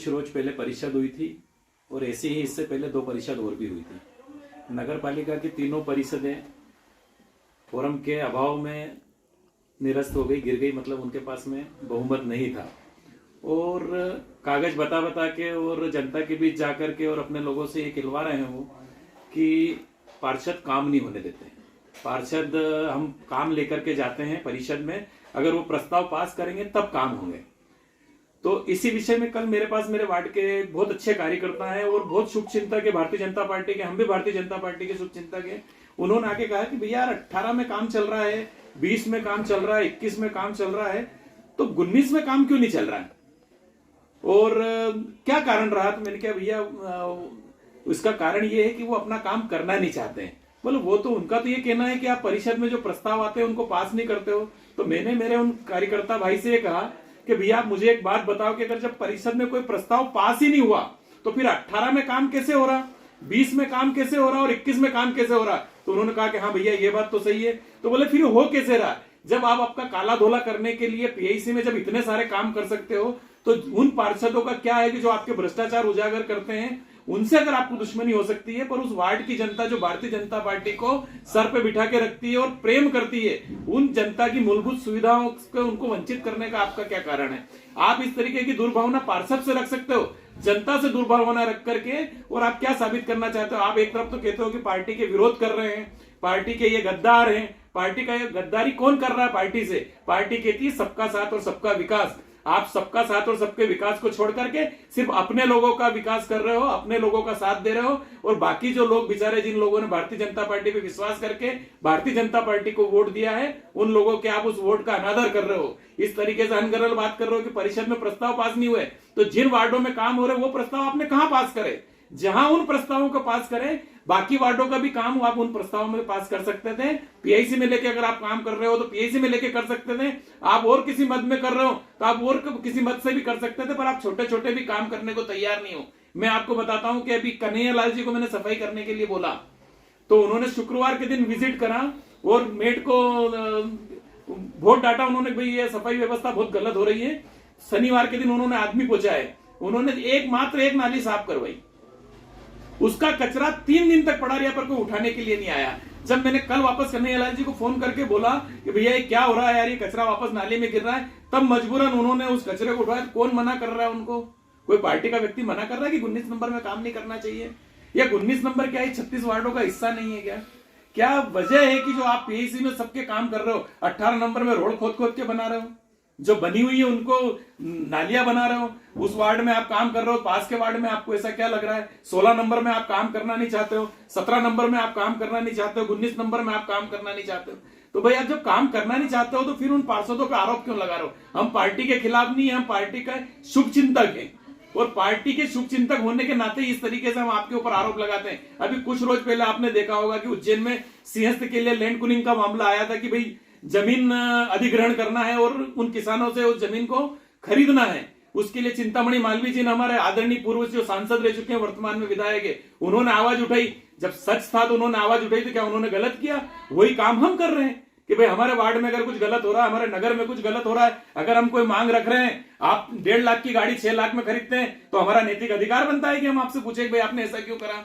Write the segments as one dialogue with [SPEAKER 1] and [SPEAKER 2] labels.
[SPEAKER 1] कुछ रोज पहले परिषद हुई थी और ऐसे ही इससे पहले 2 परिषद और भी हुई थी। नगर पालिका की तीनों परिषदें फोरम के अभाव में निरस्त हो गई, गिर गई, मतलब उनके पास में बहुमत नहीं था और कागज बता बता के और जनता के बीच जाकर के और अपने लोगों से ये कहलवा रहे हैं वो कि पार्षद काम नहीं होने देते। पार्षद हम काम लेकर के जाते हैं परिषद में, अगर वो प्रस्ताव पास करेंगे तब काम होंगे। तो इसी विषय में कल मेरे पास मेरे वार्ड के बहुत अच्छे कार्यकर्ता हैं और बहुत शुभचिंतक है भारतीय जनता पार्टी के, हम भी भारतीय जनता पार्टी के शुभचिंतक हैं। उन्होंने आके कहा कि भैया 18 में काम चल रहा है, 20 में काम चल रहा है, 21 में काम चल रहा है, तो 19 में काम क्यों नहीं चल रहा है और क्या कारण रहा? तो मैंने कहा भैया उसका कारण ये है कि वो अपना काम करना नहीं चाहते हैं। बोलो वो तो उनका तो ये कहना है कि आप परिषद में जो प्रस्ताव आते हैं उनको पास नहीं करते हो। तो मैंने मेरे उन कार्यकर्ता भाई से कहा कि भैया आप मुझे एक बात बताओ कि अगर जब परिषद में कोई प्रस्ताव पास ही नहीं हुआ तो फिर 18 में काम कैसे हो रहा, 20 में काम कैसे हो रहा और 21 में काम कैसे हो रहा? तो उन्होंने कहा कि हाँ भैया ये बात तो सही है। तो बोले फिर हो कैसे रहा? जब आप आपका काला धोला करने के लिए पीआईसी में जब इतने सारे काम कर सकते हो तो उन पार्षदों का क्या है कि जो आपके भ्रष्टाचार उजागर करते हैं उनसे अगर आपको दुश्मनी हो सकती है, पर उस वार्ड की जनता जो भारतीय जनता पार्टी को सर पे बिठा के रखती है और प्रेम करती है, उन जनता की मूलभूत सुविधाओं को उनको वंचित करने का आपका क्या कारण है? आप इस तरीके की दुर्भावना पार्षद से रख सकते हो, जनता से दुर्भावना रख करके, और आप क्या साबित करना चाहते हो? आप एक तरफ तो कहते हो कि पार्टी के विरोध कर रहे हैं, पार्टी के ये गद्दार हैं, पार्टी का ये गद्दारी कौन कर रहा है पार्टी से? पार्टी कहती है सबका साथ और सबका विकास। आप सबका साथ और सबके विकास को छोड़ करके सिर्फ अपने लोगों का विकास कर रहे हो, अपने लोगों का साथ दे रहे हो, और बाकी जो लोग बेचारे जिन लोगों ने भारतीय जनता पार्टी पे विश्वास करके भारतीय जनता पार्टी को वोट दिया है उन लोगों के आप उस वोट का अनादर कर रहे हो। इस तरीके से अनगरल बात कर रहे हो कि परिषद में प्रस्ताव पास नहीं हुए, तो जिन वार्डों में काम हो रहे वो प्रस्ताव आपने कहां पास करे? जहां उन प्रस्तावों को पास करें, बाकी वार्डों का भी काम आप उन प्रस्तावों में पास कर सकते थे। पीआईसी में लेके अगर आप काम कर रहे हो तो पीआईसी में लेके कर सकते थे। आप और किसी मद में कर रहे हो तो आप और किसी मद से भी कर सकते थे, पर आप छोटे छोटे भी काम करने को तैयार नहीं हो। मैं आपको बताता हूं कि अभी कन्हैया लाल जी को मैंने सफाई करने के लिए बोला तो उन्होंने शुक्रवार के दिन विजिट करा और मेट को वोट डाटा। उन्होंने भाई ये सफाई व्यवस्था बहुत गलत हो रही है। शनिवार के दिन उन्होंने आदमी पहुंचाए, उन्होंने मात्र एक नाली साफ करवाई, उसका कचरा 3 दिन तक पड़ा रहा, पर कोई उठाने के लिए नहीं आया। जब मैंने कल वापस कन्हैया लाल जी को फोन करके बोला कि भैया ये क्या हो रहा है यार, ये कचरा वापस नाली में गिर रहा है, तब मजबूरन उन्होंने उस कचरे को उठाया। कौन मना कर रहा है उनको? कोई पार्टी का व्यक्ति मना कर रहा है कि 19 नंबर में काम नहीं करना चाहिए? या 19 नंबर क्या है 36 वार्डों का हिस्सा नहीं है क्या? क्या वजह है कि जो आप पीआईसी में सबके काम कर रहे हो 18 नंबर में रोड खोद खोद के बना रहे हो, जो बनी हुई है उनको नालियां बना रहे हो? उस वार्ड में आप काम कर रहे हो, पास के वार्ड में आपको ऐसा क्या लग रहा है? 16 नंबर में आप काम करना नहीं चाहते हो, 17 नंबर में आप काम करना नहीं चाहते हो, 19 नंबर में आप काम करना नहीं चाहते हो। तो भाई आप जब काम करना नहीं चाहते हो तो फिर उन पार्षदों का आरोप क्यों लगा रहे हो? हम पार्टी के खिलाफ नहीं है, हम पार्टी का शुभचिंतक है, और पार्टी के शुभचिंतक होने के नाते इस तरीके से हम आपके ऊपर आरोप लगाते हैं। अभी कुछ रोज पहले आपने देखा होगा कि उज्जैन में सिंहस्थ के लिए लैंड कूलिंग का मामला आया था कि भाई जमीन अधिग्रहण करना है और उन किसानों से उस जमीन को खरीदना है। उसके लिए चिंतामणि मालवीय जी ने, हमारे आदरणीय पूर्व जो सांसद रह चुके हैं, वर्तमान में विधायक है, उन्होंने आवाज उठाई। जब सच था तो उन्होंने आवाज उठाई, तो क्या उन्होंने गलत किया? वही काम हम कर रहे हैं कि भाई हमारे वार्ड में अगर कुछ गलत हो रहा है, हमारे नगर में कुछ गलत हो रहा है, अगर हम कोई मांग रख रहे हैं, आप 1.5 लाख की गाड़ी 6 लाख में खरीदते हैं, तो हमारा नैतिक अधिकार बनता है कि हम आपसे पूछे भाई आपने ऐसा क्यों करा।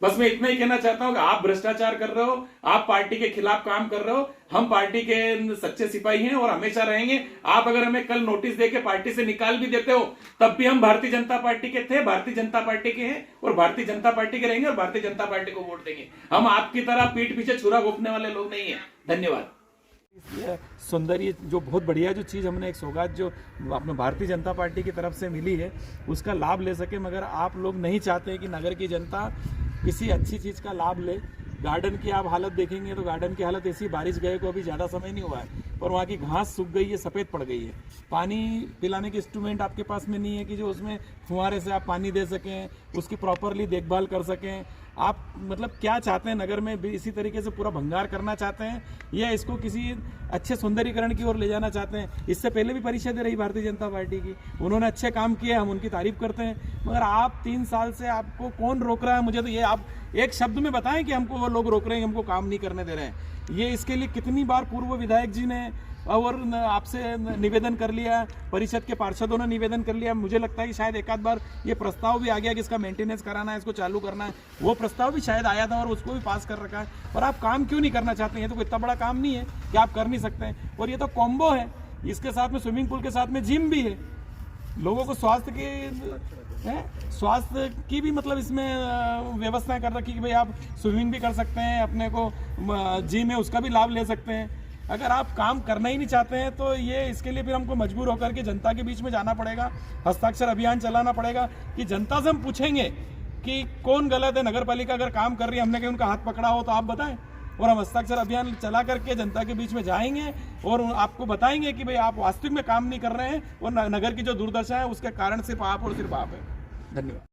[SPEAKER 1] बस मैं इतना ही कहना चाहता हूं कि आप भ्रष्टाचार कर रहे हो, आप पार्टी के खिलाफ काम कर रहे हो। हम पार्टी के सच्चे सिपाही हैं और हमेशा रहेंगे। आप अगर हमें कल नोटिस देके पार्टी से निकाल भी देते हो तब भी हम भारतीय जनता पार्टी के थे, भारतीय जनता पार्टी के हैं और भारतीय जनता पार्टी के रहेंगे और भारतीय जनता पार्टी को वोट देंगे। हम आपकी तरह पीठ पीछे छुरा घोंपने वाले लोग नहीं है। धन्यवाद।
[SPEAKER 2] सौंदर्य जो बहुत बढ़िया जो चीज़ हमने एक सौगात जो अपने भारतीय जनता पार्टी की तरफ से मिली है उसका लाभ ले सके, मगर आप लोग नहीं चाहते कि नगर की जनता किसी अच्छी चीज़ का लाभ ले। गार्डन की आप हालत देखेंगे तो गार्डन की हालत ऐसी, बारिश गए को अभी ज़्यादा समय नहीं हुआ है पर वहाँ की घास सूख गई है, सफ़ेद पड़ गई है। पानी पिलाने के इंस्ट्रूमेंट आपके पास में नहीं है कि जो उसमें फुहारे से आप पानी दे सकें, उसकी प्रॉपरली देखभाल कर सकें। आप मतलब क्या चाहते हैं? नगर में भी इसी तरीके से पूरा भंगार करना चाहते हैं या इसको किसी अच्छे सौंदर्यीकरण की ओर ले जाना चाहते हैं? इससे पहले भी परिषदें रही भारतीय जनता पार्टी की, उन्होंने अच्छे काम किए, हम उनकी तारीफ करते हैं, मगर आप 3 साल से आपको कौन रोक रहा है? मुझे तो ये आप एक शब्द में बताएं कि हमको वो लोग रोक रहे हैं, हमको काम नहीं करने दे रहे हैं। ये इसके लिए कितनी बार पूर्व विधायक जी ने और आपसे निवेदन कर लिया, परिषद के पार्षदों ने निवेदन कर लिया। मुझे लगता है कि शायद एक आध बार ये प्रस्ताव भी आ गया कि इसका मेंटेनेंस कराना है, इसको चालू करना है, वो प्रस्ताव भी शायद आया था और उसको भी पास कर रखा है। पर आप काम क्यों नहीं करना चाहते हैं? ये तो कोई इतना बड़ा काम नहीं है कि आप कर नहीं सकते हैं। और ये तो कॉम्बो है, इसके साथ में स्विमिंग पूल के साथ में जिम भी है। लोगों को स्वास्थ्य की भी मतलब इसमें व्यवस्थाएं कर रखी कि भाई आप स्विमिंग भी कर सकते हैं, अपने को जिम है उसका भी लाभ ले सकते हैं। अगर आप काम करना ही नहीं चाहते हैं तो ये इसके लिए फिर हमको मजबूर होकर के जनता के बीच में जाना पड़ेगा, हस्ताक्षर अभियान चलाना पड़ेगा कि जनता से हम पूछेंगे कि कौन गलत है। नगर पालिका अगर काम कर रही है, हमने कहीं उनका हाथ पकड़ा हो तो आप बताएं, और हम हस्ताक्षर अभियान चला करके जनता के बीच में जाएंगे और आपको बताएंगे कि भाई आप वास्तविक में काम नहीं कर रहे हैं और नगर की जो दुर्दशा है उसके कारण सिर्फ आप और सिर्फ आप है। धन्यवाद।